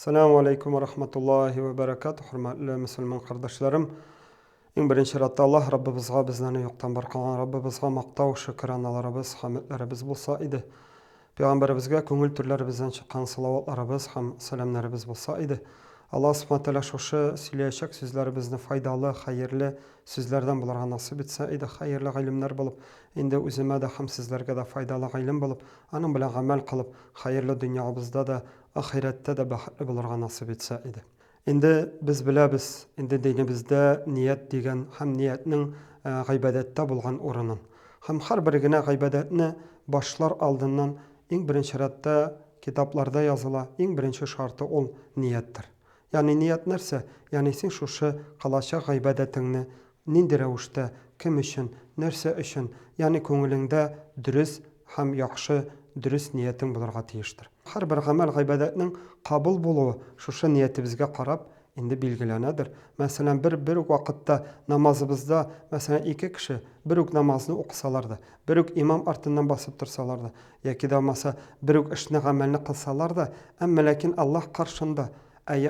Assalamu alaikum wa rahmatullahi wa barakatuh. Hurmatli Müslüman kardeşlerim. En birinci şartta Allah Rabbimizga bizden yoktan barkalan Rabbimizga maqtaw, şükranalarыбыз, hamdlarыбыз bolsa idi. Peygamberimizge köngül türlerimizden çıkan salavatlarыбыз ham selamlarыбыз bolsa idi. Allah subhanahu wa taala şoşu söyleyecek sözlerimizni faydalı, hayırlı sözlerden bularga nasip etse idi. Hayırlı ilimler bulup, indi özüme de ham sizlerge de faydalı ilim bulup, anın bilen amel kılıp, hayırlı dünyamızda da ahirette de bahatlı bularga nasip etse idi. Indi biz bilemiz, indi dinimizde niyet degen ham niyetinin gıybadette bulgan orunun. Ham har birine gıybadetini başlar aldından en birinci şartta kitaplarda yazıla, en birinci şartı ol niyettir. Yani niyet nerse, yani sen şuşu kılaşak gıybadetini nindi revuşta, kim için, nerse için, yani köngülünde dürüst ham yaxşı dürüst niyetin bularga tiyiştir. Har bir amel gıybadetinin kabul buluğu şuşu niyetibizge qarab indi bilgilenedir. Mesela bir vakitte namazımızda mesela iki kişi bir namazını okusalardı, bir imam artından basıp dursalardı, yaki da mesela bir işini amelini kılsalardı, ama lakin Allah karşında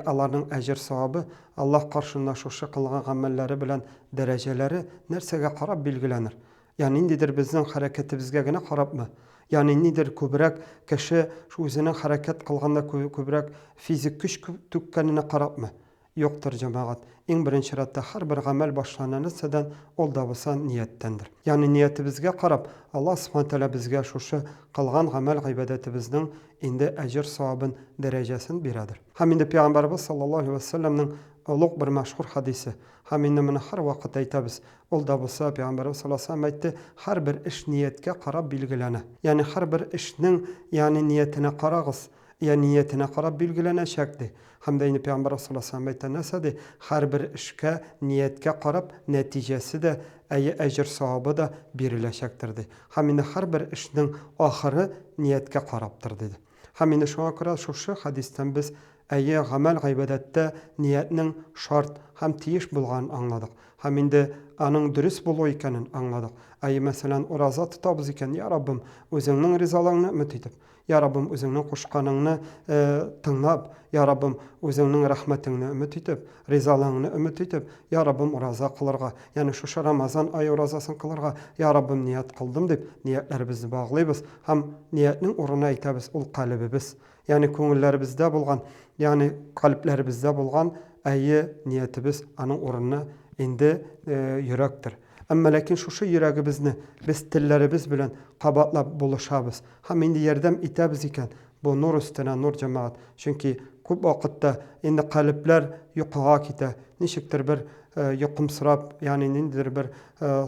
Allah'ın ecir sahabı, Allah karşında şuşu kılgan amelleri bilen dereceleri nersege qarab bilgilenir. Yani indidir bizden hareketibizge gene qarab mı? Yani nedir kübrek kişi şu özünün hareket kılganda kübrek fizik güç tükkenine qarab mı? Yoktur cemaat. En birinci şartta har bir amel başlananısadan ol da bolsa niyettendir. Yani niyetibizge qarab Allah subhanahu taala bizge şuşu kılgan amel gıybadetibizning indi ecir savabın derecesini biradir. Hem indi Peygamberimiz sallallahu aleyhi ve sellem'nin ulug' bir meşhur hadisi. Hem indi meni har vaqt aytamiz. Ol da bolsa Peygamberimiz sallallahu aleyhi ve sellem aytdi, har bir iş niyetge qarab bilgilene. Yani har bir işning yani niyetine qaragız. Yani niyetine qarab bilgilenecekdi. Hem de yine Peygamber sallallahu aleyhi ve sellem aytdi, her bir işke niyetke qarab neticesi de ecir savabı da birilecektirdi. Hem de her bir işning ahırı niyetke qarabdır dedi. Hem de şuna göre şu hadisten biz amel gıybadette niyetinin şart hem tiyiş bulgan anladık. Hem de anın dürüst bulu ikenin anladık. Mesela oraza tutabız iken, ya Rabbim özünün rizalığını ümit edip, ya Rabbim özünün kuşkanını tınlap, ya Rabbim özünün rahmetini ümit edip, rizalığını ümit edip, ya Rabbim oraza kılırga, yani şu Ramazan ayı orazasını kılırga, ya Rabbim niyet kıldım deyip, niyetlerimizni bağlayız. Hem niyetinin oruna aytabız, ol kalbimiz. Yani köngüllerimizde bulgan, yani kalplerimizde bulgan niyetimiz anın oruna indi yürektir. Ama lakin şu yüreğimizni biz tillerimiz bilen kabatlap buluşabız. Hem indi yerdem itemiz iken bu nur üstüne nur cemaat. Çünkü köp vakitte indi kalpler yuqaga kite. Nişiktir bir yuqumsırap, yani nindir bir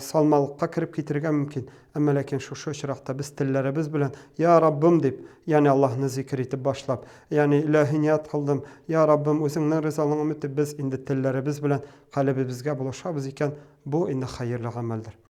salmalıkka kirip getirgen mümkün. Ama lakin şu şırakta biz tillerimiz bilen ya Rabbim deyip, yani Allah'ını zikir etip başlap, yani ilahi niyat kıldım, ya Rabbim özünün rızalığını ümit biz indi tillerimiz bilen kalbimizge buluşabız iken bu indi hayırlı ameldir.